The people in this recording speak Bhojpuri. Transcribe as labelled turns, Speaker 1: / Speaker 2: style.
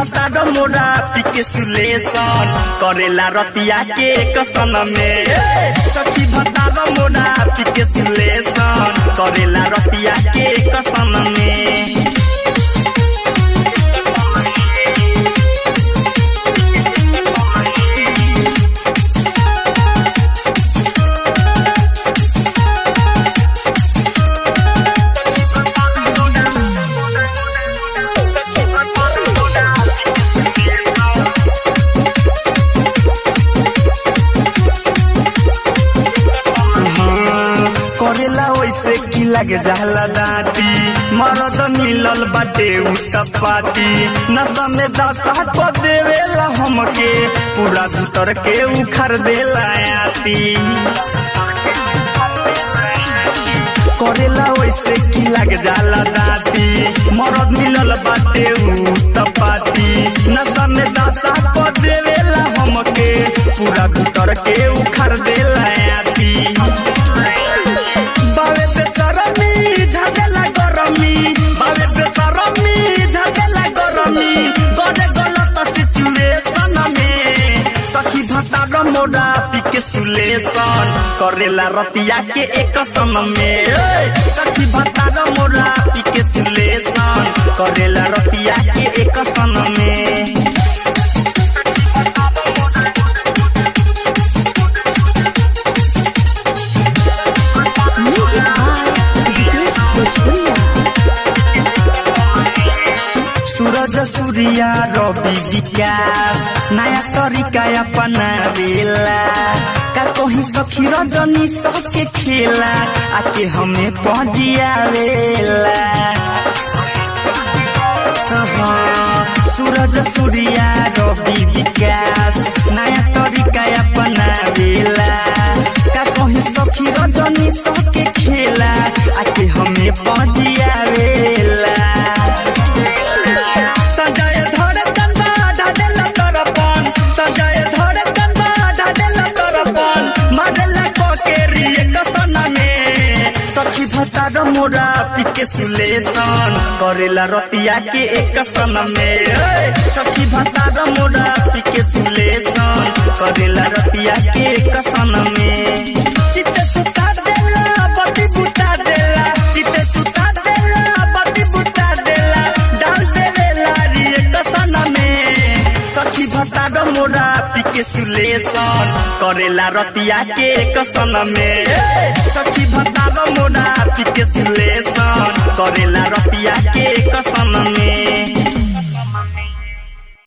Speaker 1: भतार मोरा पिके सुलेशन करेला रतिया के कसन में। सखी भतार मोरा पिके सुलेशन करेला रतिया के कसन में। करेला वैसे की लगे जाला दाती मरद मिलल बाटे उतपाती नशा में दशा को देवेला हमके पूरा भीतर के उखड़ देला आती। करेला वैसे की लगे जाला दाती मरद मिलल बाटे उतपाती नशा में दशा को देवेला हमके पूरा भीतर के उखड़ देला आती। बावे पे सरमी झगला गरमी बावे पे सरमी झगला गरमी गड़े गलत सिचुएशन में। सखी भतार मोरा पिके सुलेशन करेला रतिया के एक सन में। सखी भतार मोरा पिके सुलेशन करेला रतिया के एक सन में। सूरज सूर्या रवि विकास नया तरीका अपना बेला का कहीं सखी रजनी सबके खेला आके हमें पहुंचिया वेला। सूरज सूर्या रवि विकास नया तरीका अपना बेला का कहीं सखी रजनी सबके खेला आके हमें पहुंचिया वेला। सजाए धड़कन बाधा देला तरपन सजाए धड़कन बाधा देला तरपन मारला कोकेरी कसन में। सखी भतार मोरा पिके सुलेशन करेला रतिया के एक सन में। सखी भतार मोरा पिके सुलेशन करेला रतिया के एक सन में। चित्ते सुता देला बत्ती बुता देला चित्ते सुता देला बत्ती बुता देला डाल देला रे कसन में। सखी भतार मोरा पिके सुलेशन करेला रतिया के कसन में। सखी भतार मोरा पिके सुलेशन करेला रतिया के कसन में।